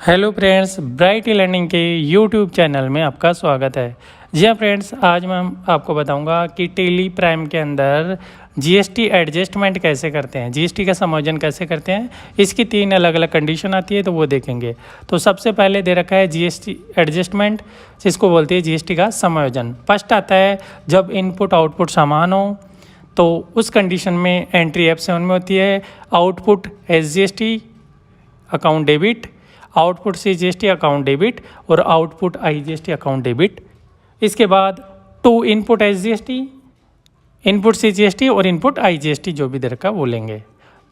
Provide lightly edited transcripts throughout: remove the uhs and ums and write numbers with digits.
Hello friends, bright e learning के YouTube channel में आपका स्वागत है। जी हाँ फ्रेंड्स, आज मैं आपको बताऊंगा कि टेली प्राइम के अंदर जीएसटी एडजस्टमेंट कैसे करते हैं, जीएसटी का समायोजन कैसे करते हैं। इसकी 3 अलग अलग कंडीशन आती है, तो वो देखेंगे। तो सबसे पहले दे रखा है जीएसटी एडजस्टमेंट, जिसको बोलते हैं जीएसटी का समायोजन। फर्स्ट आता है जब इनपुट आउटपुट समान हो, तो उस कंडीशन में एंट्री F7 में होती है output SGST account debit, output CGST account debit और आउटपुट IGST अकाउंट डेबिट। इसके बाद 2 इनपुट SGST, इनपुट CGST और इनपुट IGST जो भी दे रखा है वो लेंगे।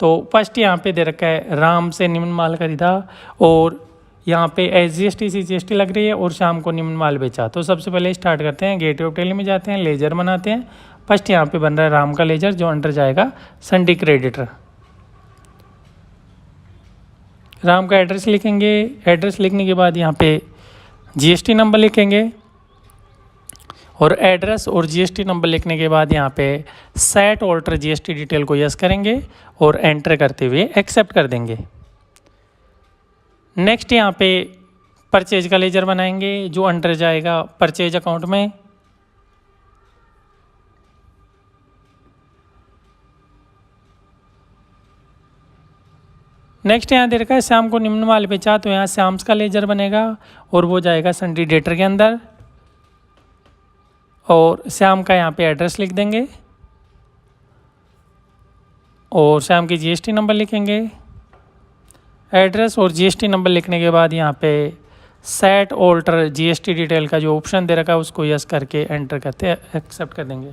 तो फर्स्ट यहाँ पे दे रखा है राम से निम्न माल खरीदा, और यहाँ पे SGST CGST लग रही है और शाम को निम्न माल बेचा। तो सबसे पहले स्टार्ट करते हैं, गेटवे ऑफ टेली में जाते हैं, लेजर बनाते हैं। फर्स्ट यहाँ पे बन रहा है राम का लेजर, जो अंडर जाएगा संडे क्रेडिटर। राम का एड्रेस लिखेंगे, एड्रेस लिखने के बाद यहाँ पे जीएसटी नंबर लिखेंगे, और एड्रेस और जीएसटी नंबर लिखने के बाद यहाँ पे सेट ऑल्टर जीएसटी डिटेल को यस करेंगे और एंटर करते हुए एक्सेप्ट कर देंगे। नेक्स्ट यहाँ पे परचेज का लेजर बनाएंगे, जो अंडर जाएगा परचेज अकाउंट में। नेक्स्ट यहाँ दे रखा है शाम को निम्न माल बेचा, तो यहाँ शाम्स का लेजर बनेगा और वो जाएगा संडे डेटर के अंदर, और शाम का यहाँ पे एड्रेस लिख देंगे और शाम की जीएसटी नंबर लिखेंगे। एड्रेस और जीएसटी नंबर लिखने के बाद यहाँ पे सेट ऑल्टर जीएसटी डिटेल का जो ऑप्शन दे रखा है उसको यस करके एंटर करते एक्सेप्ट कर देंगे।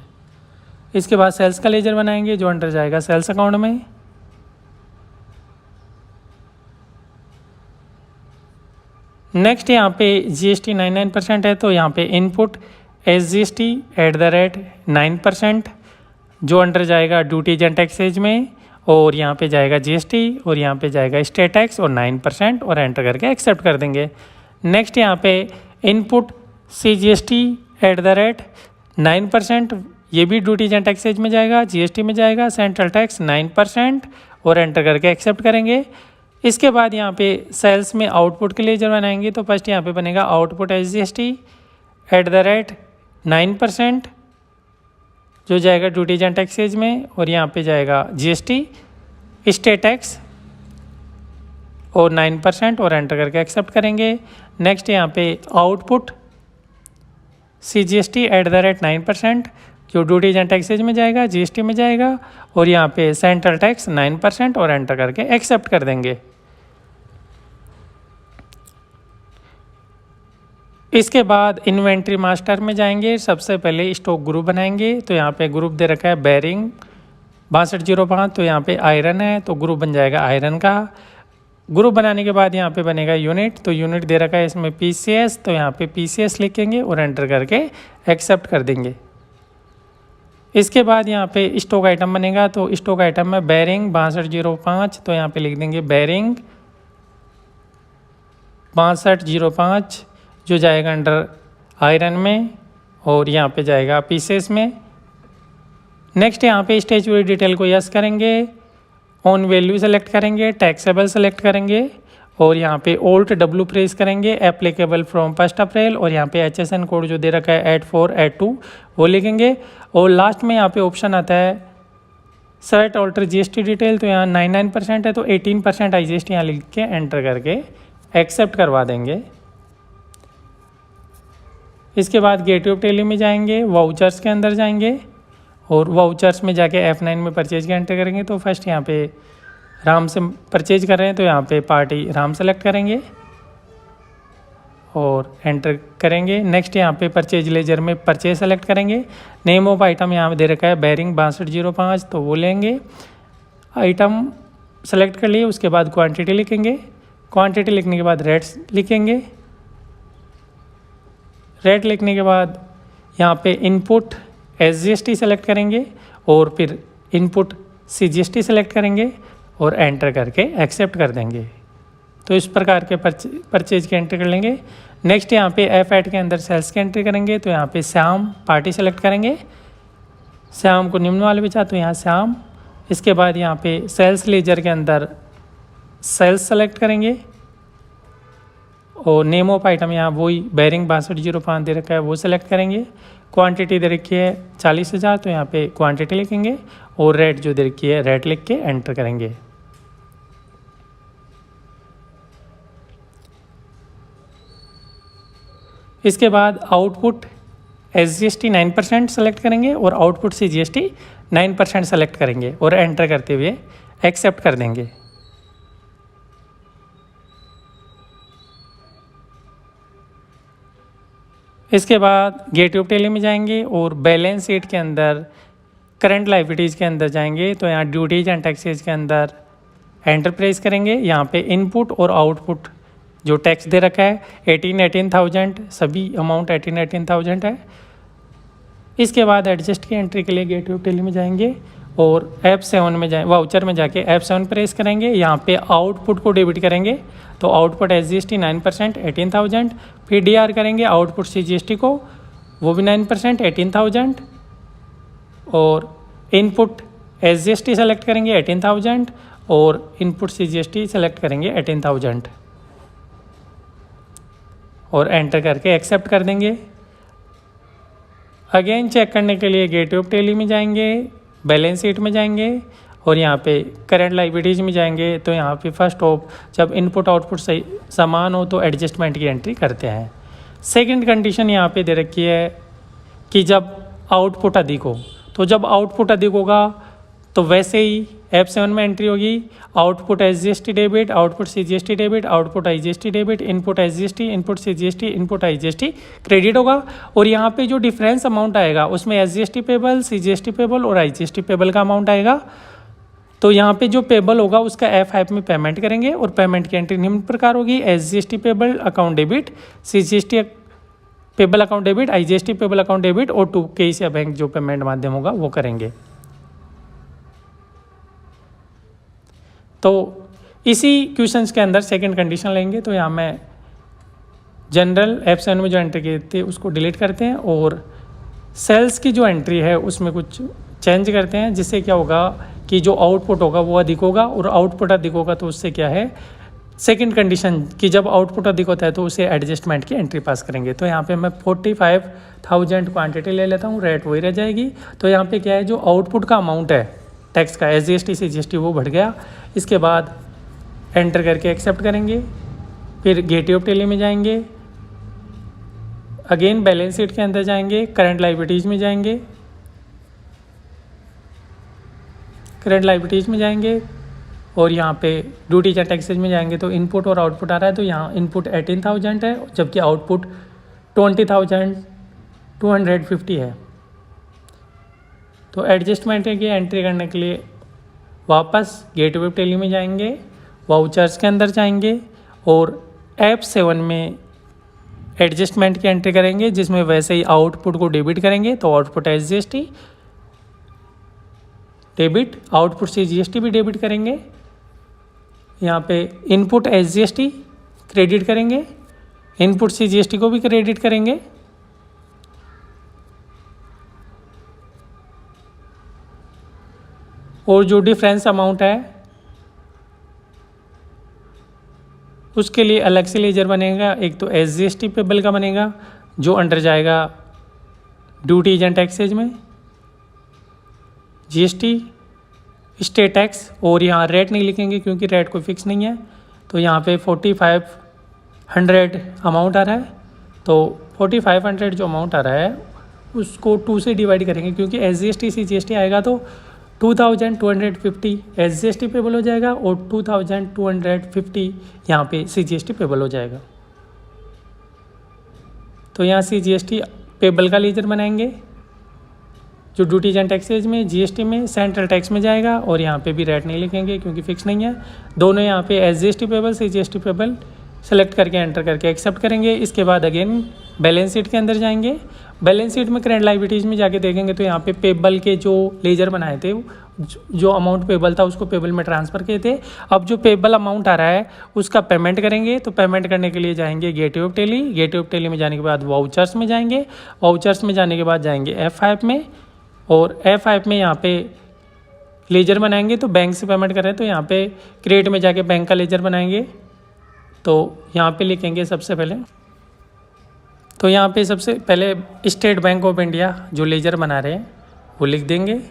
इसके बाद सेल्स का लेजर बनाएंगे, जो अंडर जाएगा सेल्स अकाउंट में। नेक्स्ट यहाँ पे जीएसटी 99% है, तो यहाँ पे इनपुट SGST @9%, जो अंडर जाएगा ड्यूटीज एंड टैक्सेज में, और यहाँ पे जाएगा जीएसटी और यहाँ पे जाएगा स्टेट टैक्स और 9%, और एंटर करके एक्सेप्ट कर देंगे। नेक्स्ट यहाँ पे इनपुट CGST @9%, ये भी ड्यूटीज एंड टैक्सेज में जाएगा, जीएसटी में जाएगा, सेंट्रल टैक्स 9%, और एंटर करके एक्सेप्ट करेंगे। इसके बाद यहाँ पे सेल्स में आउटपुट के लेजर बनाएंगे, तो फर्स्ट यहाँ पे बनेगा आउटपुट SGST @9%, जो जाएगा ड्यूटीज एंड टैक्सेज में, और यहाँ पे जाएगा जीएसटी, स्टेट टैक्स और 9%, और एंटर करके एक्सेप्ट करेंगे। नेक्स्ट यहाँ पे आउटपुट CGST @9%, जो ड्यूटीज एंड टैक्सेज में जाएगा, जीएसटी में जाएगा, और यहाँ पे सेंट्रल टैक्स 9%, और एंटर करके एक्सेप्ट कर देंगे। इसके बाद इन्वेंट्री मास्टर में जाएंगे, सबसे पहले स्टॉक ग्रुप बनाएंगे। तो यहाँ पे ग्रुप दे रखा है बैरिंग 6205, तो यहाँ पे आयरन है, तो ग्रुप बन जाएगा आयरन का। ग्रुप बनाने के बाद यहाँ पे बनेगा यूनिट, तो यूनिट दे रखा है इसमें PCS, तो यहाँ पे PCS लिखेंगे और एंटर करके एक्सेप्ट कर देंगे। इसके बाद यहाँ पे स्टॉक आइटम बनेगा, तो स्टॉक आइटम में बैरिंग 6205, तो यहाँ पे लिख देंगे बैरिंग 6205, जो जाएगा अंडर आयरन में, और यहाँ पे जाएगा पीसेस में। नेक्स्ट यहाँ पे स्टैच्यूटरी डिटेल को यस करेंगे, ऑन वैल्यू सेलेक्ट करेंगे, टैक्सेबल सेलेक्ट करेंगे, और यहाँ पे Alt W प्रेस करेंगे, एप्लीकेबल फ्रॉम 1 अप्रैल, और यहाँ पे HSN कोड जो दे रखा है 8482 वो लिखेंगे। और लास्ट में यहाँ पे ऑप्शन आता है सेट ऑल्टर जीएसटी डिटेल, तो यहाँ 99% है, तो 18% IGST यहाँ लिख के एंटर करके एक्सेप्ट करवा देंगे। इसके बाद गेटवे ऑफ टेली में जाएंगे, वाउचर्स के अंदर जाएंगे, और वाउचर्स में जाके F9 में परचेज का एंटर करेंगे। तो फर्स्ट यहाँ पे राम से परचेज कर रहे हैं, तो यहाँ पे पार्टी राम सेलेक्ट करेंगे और एंटर करेंगे। नेक्स्ट यहाँ पे परचेज लेजर में परचेज सेलेक्ट करेंगे। नेम ऑफ आइटम यहाँ पे दे रखा है बैरिंग 6205, तो वो लेंगे। आइटम सेलेक्ट कर लिए, उसके बाद क्वांटिटी लिखेंगे, क्वांटिटी लिखने के बाद रेट्स लिखेंगे। रेट लिखने के बाद यहाँ पे इनपुट SGST सेलेक्ट करेंगे, और फिर इनपुट CGST सेलेक्ट करेंगे और एंटर करके एक्सेप्ट कर देंगे। तो इस प्रकार के परचेज के एंट्री कर लेंगे। नेक्स्ट यहाँ पे F8 के अंदर सेल्स की एंट्री करेंगे, तो यहाँ पे श्याम पार्टी सेलेक्ट करेंगे, श्याम को निम्न वाले बेचा, तो यहाँ श्याम। इसके बाद यहाँ पे सेल्स लेजर के अंदर सेल्स सेलेक्ट करेंगे, और नेम ऑफ आइटम यहाँ वही बेरिंग 6205 दे रखा है वो सेलेक्ट करेंगे। क्वांटिटी दे रखी है 40,000 तो यहाँ पे क्वांटिटी लिखेंगे और रेट जो दे रखी है रेट लिख के एंटर करेंगे। इसके बाद आउटपुट SGST 9% सेलेक्ट करेंगे और आउटपुट CGST 9% सेलेक्ट करेंगे और एंटर करते हुए एक्सेप्ट कर देंगे। इसके बाद गेटवे ऑफ टैली में जाएंगे और बैलेंस शीट के अंदर करंट लायबिलिटीज़ के अंदर जाएंगे तो यहाँ ड्यूटीज एंड टैक्सेज के अंदर एंटर प्रेस करेंगे। यहाँ पे इनपुट और आउटपुट जो टैक्स दे रखा है 18,000 सभी अमाउंट 18,000 है। इसके बाद एडजस्ट की एंट्री के लिए गेटवे ऑफ टैली में जाएंगे और F7 में जाए वाउचर में जाके F7 प्रेस करेंगे। यहाँ पे आउटपुट को डेबिट करेंगे तो आउटपुट SGST 9% 18,000, फिर DR करेंगे आउटपुट CGST को वो भी 9% 18,000 और इनपुट SGST सेलेक्ट करेंगे 18,000 और इनपुट CGST सेलेक्ट करेंगे 18,000 और एंटर करके एक्सेप्ट कर देंगे। अगेन चेक करने के लिए गेटवे ऑफ टैली में जाएंगे, बैलेंस शीट में जाएंगे और यहाँ पे करंट लायबिलिटीज में जाएंगे तो यहाँ पे फर्स्ट ऑफ जब इनपुट आउटपुट सही समान हो तो एडजस्टमेंट की एंट्री करते हैं। सेकंड कंडीशन यहाँ पे दे रखी है कि जब आउटपुट अधिक हो, तो जब आउटपुट अधिक होगा तो वैसे ही F7 में एंट्री होगी output SGST debit, output CGST debit, output IGST debit, input SGST, input CGST, input IGST credit होगा और यहाँ पे जो डिफरेंस अमाउंट आएगा उसमें SGST पेबल, CGST पेबल और IGST पेबल का अमाउंट आएगा। तो यहाँ पे जो पेबल होगा उसका F5 में पेमेंट करेंगे और पेमेंट की एंट्री निम्न प्रकार होगी SGST payable account debit, CGST payable account debit, IGST payable account debit और 2 केस या बैंक जो पेमेंट माध्यम होगा वो करेंगे। तो इसी क्वेश्चंस के अंदर सेकंड कंडीशन लेंगे तो यहाँ मैं जनरल F7 में जो एंट्री की थी उसको डिलीट करते हैं और सेल्स की जो एंट्री है उसमें कुछ चेंज करते हैं जिससे क्या होगा कि जो आउटपुट होगा वो अधिक होगा और आउटपुट अधिक होगा तो उससे क्या है सेकंड कंडीशन कि जब आउटपुट अधिक होता है तो उसे एडजस्टमेंट की एंट्री पास करेंगे। तो यहाँ पे मैं 45,000 क्वांटिटी ले लेता हूँ, रेट वही रह जाएगी। तो यहाँ पे क्या है जो आउटपुट का अमाउंट है टैक्स का SGST CGST वो बढ़ गया। इसके बाद एंटर करके एक्सेप्ट करेंगे, फिर गेटवे ऑफ टैली में जाएंगे, अगेन बैलेंस शीट के अंदर जाएंगे, करंट लायबिलिटीज़ में जाएंगे, करंट लायबिलिटीज़ में जाएंगे और यहाँ पे ड्यूटीज एंड टैक्सेज में जाएंगे तो इनपुट और आउटपुट आ रहा है तो यहाँ इनपुट 18,000 है जबकि आउटपुट 20,250 है। तो एडजस्टमेंट की एंट्री करने के लिए वापस गेटवे ऑफ टैली में जाएंगे, वाउचर्स के अंदर जाएंगे और F7 में एडजस्टमेंट की एंट्री करेंगे जिसमें वैसे ही आउटपुट को डेबिट करेंगे तो output SGST debit, output CGST भी डेबिट करेंगे। यहाँ पे इनपुट SGST क्रेडिट करेंगे, इनपुट CGST को भी क्रेडिट करेंगे और जो डिफरेंस अमाउंट है उसके लिए अलग से लेजर बनेगा। एक तो SGST पेबल का बनेगा जो अंडर जाएगा ड्यूटीज एंड टैक्सेज में, GST, स्टेट टैक्स और यहाँ रेट नहीं लिखेंगे क्योंकि रेट कोई फिक्स नहीं है। तो यहाँ पे 4,500 अमाउंट आ रहा है तो 4,500 जो अमाउंट आ रहा है उसको 2 से डिवाइड करेंगे क्योंकि SGST CGST आएगा तो 2,250 SGST पेबल हो जाएगा और 2,250 यहाँ पे CGST पेबल हो जाएगा। तो यहाँ CGST पेबल का लेजर बनाएंगे जो ड्यूटीज एंड टैक्सेज में, GST में, सेंट्रल टैक्स में जाएगा और यहाँ पे भी रेट नहीं लिखेंगे क्योंकि फिक्स नहीं है। दोनों यहाँ पे SGST payable CGST payable select करके एंटर करके एक्सेप्ट करेंगे। इसके बाद अगेन बैलेंस शीट के अंदर जाएंगे, बैलेंस शीट में करंट लायबिलिटीज में जाके देखेंगे तो यहाँ पे पेबल के जो लेजर बनाए थे जो अमाउंट पेबल था उसको पेबल में ट्रांसफ़र किए थे। अब जो पेबल अमाउंट आ रहा है उसका पेमेंट करेंगे तो पेमेंट करने के लिए जाएंगे gateway of tally, gateway of tally में जाने के बाद वाउचर्स में जाएंगे, वाउचर्स में जाने के बाद जाएंगे F5 में और F5 में यहाँ पे लेजर बनाएंगे। तो बैंक से पेमेंट कर रहे हैं तो यहाँ पे क्रेडिट में जाके बैंक का लेजर बनाएंगे तो यहाँ पे लिखेंगे सबसे पहले, तो यहाँ पे सबसे पहले स्टेट बैंक ऑफ इंडिया जो लेजर बना रहे हैं वो लिख देंगे,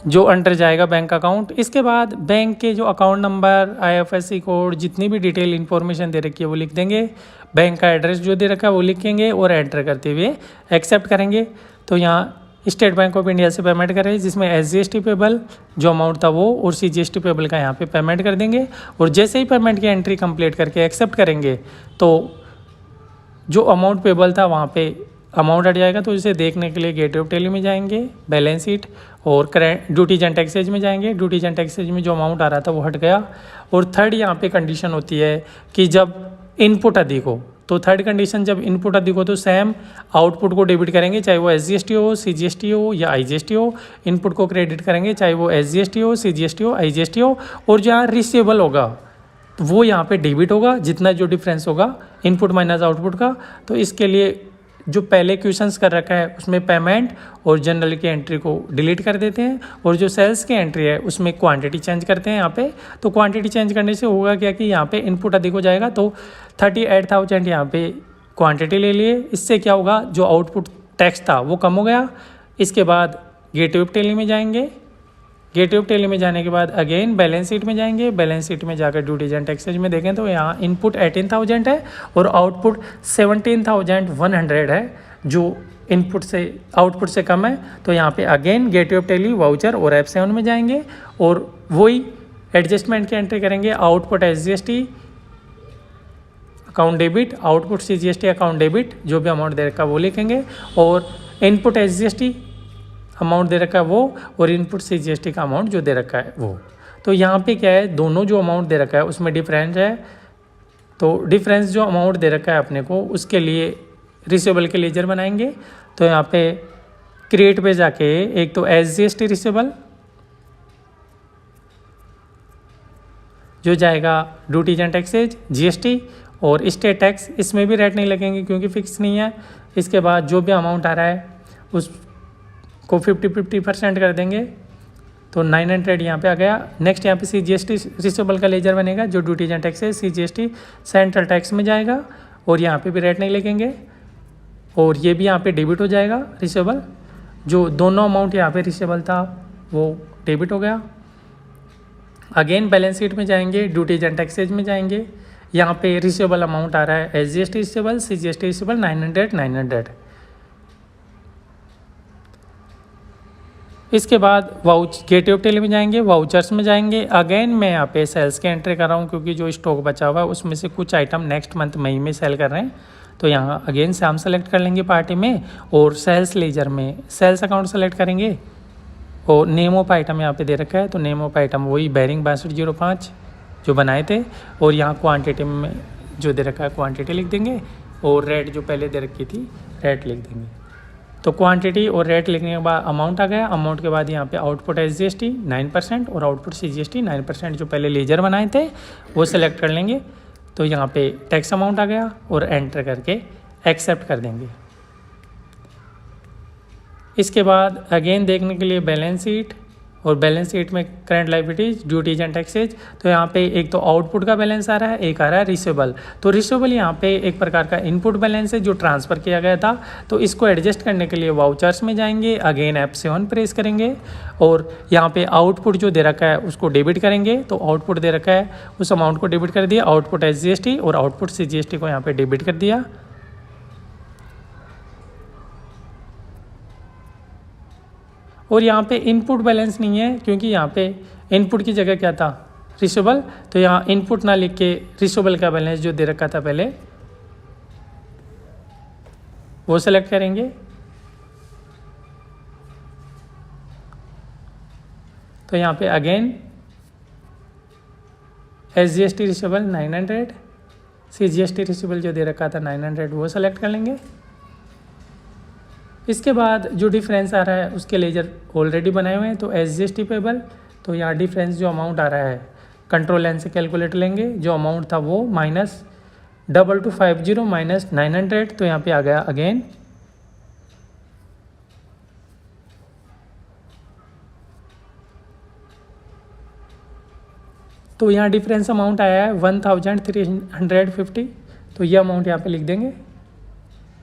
जो अंडर जाएगा बैंक अकाउंट। इसके बाद बैंक के जो अकाउंट नंबर, IFSC कोड, जितनी भी डिटेल इन्फॉर्मेशन दे रखी है वो लिख देंगे। बैंक का एड्रेस जो दे रखा है वो लिखेंगे और एंटर करते हुए एक्सेप्ट करेंगे। तो यहाँ स्टेट बैंक ऑफ इंडिया से पेमेंट करें, जिसमें SGST पेबल जो अमाउंट था वो और CGST पेबल का यहाँ पे पेमेंट कर देंगे। और जैसे ही पेमेंट की एंट्री कंप्लीट करके एक्सेप्ट करेंगे तो जो अमाउंट पेबल था वहाँ पे अमाउंट हट जाएगा। तो इसे देखने के लिए गेटवे ऑफ टैली में जाएंगे, बैलेंस शीट और करेंट ड्यूटीज एंड टैक्सेज में जाएंगे। ड्यूटीज एंड टैक्सेज में जो अमाउंट आ रहा था वो हट गया। और थर्ड यहाँ पे कंडीशन होती है कि जब इनपुट अधिक हो, तो थर्ड कंडीशन जब इनपुट अधिक हो तो सेम आउटपुट को डेबिट करेंगे, चाहे वो SGST हो, CGST हो या IGST हो। इनपुट को क्रेडिट करेंगे, चाहे वो SGST हो, CGST हो, IGST हो। और जहाँ रिसीवेबल होगा वो यहाँ पे डेबिट होगा, जितना जो डिफरेंस होगा इनपुट माइनस आउटपुट का। तो इसके लिए जो पहले क्वेश्चंस कर रखा है उसमें पेमेंट और जनरल की एंट्री को डिलीट कर देते हैं, और जो सेल्स की एंट्री है उसमें क्वांटिटी चेंज करते हैं यहाँ पे। तो क्वांटिटी चेंज करने से होगा क्या कि यहाँ पे इनपुट अधिक हो जाएगा, तो 38,000 यहाँ पे क्वांटिटी ले लिए। इससे क्या होगा, जो आउटपुट टैक्स था वो कम हो गया। इसके बाद गेटवे ऑफ टैली में जाएंगे। गेटवे ऑफ टैली में जाने के बाद अगेन बैलेंस शीट में जाएंगे। बैलेंस शीट में जाकर ड्यूटीज एंड टैक्सेज में देखें तो यहाँ इनपुट 18,000 है और आउटपुट 17,100 है, जो इनपुट से आउटपुट से कम है। तो यहाँ पे again gateway of tally, voucher और F7 में जाएंगे और वही एडजस्टमेंट की एंट्री करेंगे। Output SGST account debit, output CGST account debit, जो भी अमाउंट दे रखा है वो लिखेंगे। और इनपुट SGST अमाउंट दे रखा है वो, और इनपुट CGST का अमाउंट जो दे रखा है वो। तो यहाँ पे क्या है, दोनों जो अमाउंट दे रखा है उसमें डिफरेंस है। तो डिफरेंस जो अमाउंट दे रखा है अपने को, उसके लिए रिसीवेबल के लेजर बनाएंगे। तो यहाँ पे क्रिएट पे जाके एक तो SGST रिसीवेबल जो जाएगा ड्यूटीज एंड टैक्सेज, GST और स्टेट टैक्स, इसमें भी रेट नहीं लगेंगे क्योंकि फिक्स नहीं है। इसके बाद जो भी अमाउंट आ रहा है उसको 50% कर देंगे। तो 900 यहाँ पे आ गया। नेक्स्ट यहाँ पे CGST रिसीवेबल का लेजर बनेगा, जो duties and taxes CGST central tax में जाएगा और यहाँ पे भी रेट नहीं लगेंगे। और ये भी यहाँ पे डेबिट हो जाएगा रिसीवेबल, जो दोनों अमाउंट यहाँ पे रिसीवेबल था वो डेबिट हो गया। अगेन बैलेंस शीट में जाएंगे, ड्यूटीज एंड टैक्सेज में जाएंगे। यहाँ पे रिसीवेबल अमाउंट आ रहा है SGST रिसीवेबल, CGST रिसीवेबल 900। इसके बाद गेटवे ऑफ टैली में जाएंगे, वाउचर्स में जाएंगे। अगेन मैं यहाँ पे सेल्स के एंट्री कर रहा हूँ क्योंकि जो स्टॉक बचा हुआ है उसमें से कुछ आइटम नेक्स्ट मंथ मई में सेल कर रहे हैं। तो यहाँ अगेन से हम सेलेक्ट कर लेंगे पार्टी में, और सेल्स लेजर में सेल्स अकाउंट सेलेक्ट करेंगे। और नेम ऑफ आइटम यहाँ पे दे रखा है, तो नेम ऑफ आइटम वही बेरिंग 6205 जो बनाए थे। और यहाँ क्वांटिटी में जो दे रखा है क्वांटिटी लिख देंगे, और रेट जो पहले दे रखी थी रेट लिख देंगे। तो क्वांटिटी और रेट लिखने के बाद अमाउंट आ गया। अमाउंट के बाद यहाँ पे आउटपुट SGST 9% और आउटपुट CGST 9% जो पहले लेजर बनाए थे वो सिलेक्ट कर लेंगे। तो यहाँ पे टैक्स अमाउंट आ गया और एंटर करके एक्सेप्ट कर देंगे। इसके बाद अगेन देखने के लिए बैलेंस शीट, और बैलेंस शीट में current liabilities, duties and taxes. तो यहाँ पे एक तो आउटपुट का बैलेंस आ रहा है, एक आ रहा है रिसीवेबल। तो रिसीवेबल यहाँ पे एक प्रकार का इनपुट बैलेंस है जो ट्रांसफ़र किया गया था। तो इसको एडजस्ट करने के लिए वाउचर्स में जाएंगे, अगेन F7 प्रेस करेंगे और यहाँ पे आउटपुट जो दे रखा है उसको डेबिट करेंगे। तो आउटपुट दे रखा है उस अमाउंट को डेबिट कर दिया, आउटपुट SGST और आउटपुट CGST को यहाँ पर डेबिट कर दिया। और यहाँ पे इनपुट बैलेंस नहीं है क्योंकि यहाँ पे इनपुट की जगह क्या था, रिसीवेबल। तो यहाँ इनपुट ना लिख के रिसीवेबल का बैलेंस जो दे रखा था पहले वो सेलेक्ट करेंगे। तो यहाँ पे again SGST receivable 900, CGST receivable जो दे रखा था 900 वो सेलेक्ट कर लेंगे। इसके बाद जो डिफरेंस आ रहा है उसके लेजर ऑलरेडी बनाए हुए हैं। तो SGST पेबल, तो यहाँ डिफरेंस जो अमाउंट आ रहा है कंट्रोल एन से कैलकुलेट लेंगे। जो अमाउंट था वो -2250 माइनस 900, तो यहाँ पे आ गया अगेन तो यहाँ डिफरेंस अमाउंट आया है 1350, तो ये अमाउंट यहाँ पे लिख देंगे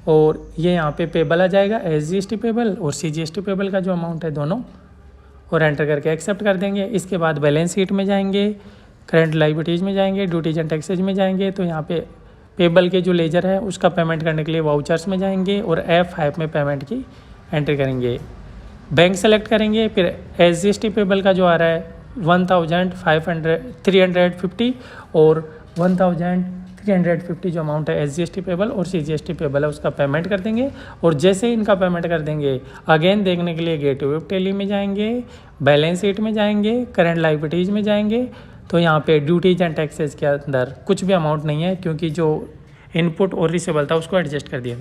और ये यहाँ पे पेबल आ जाएगा SGST पेबल और CGST पेबल का जो अमाउंट है दोनों, और एंटर करके एक्सेप्ट कर देंगे। इसके बाद बैलेंस शीट में जाएंगे, करंट लायबिलिटीज़ में जाएंगे, ड्यूटीज एंड टैक्सेज में जाएंगे, तो यहाँ पे पेबल के जो लेजर है उसका पेमेंट करने के लिए वाउचर्स में जाएंगे और F5 में पेमेंट की एंट्री करेंगे। बैंक सेलेक्ट करेंगे, फिर SGST पेबल का जो आ रहा है 1350 और 1350 जो अमाउंट है SGST पेबल और CGST पेबल है उसका पेमेंट कर देंगे। और जैसे ही इनका पेमेंट कर देंगे, अगेन देखने के लिए गेटवे ऑफ टैली में जाएंगे, बैलेंस शीट में जाएंगे, करंट लायबिलिटीज़ में जाएंगे, तो यहाँ पे ड्यूटीज एंड टैक्सेस के अंदर कुछ भी अमाउंट नहीं है क्योंकि जो इनपुट और रिसीवेबल था उसको एडजस्ट कर दिया।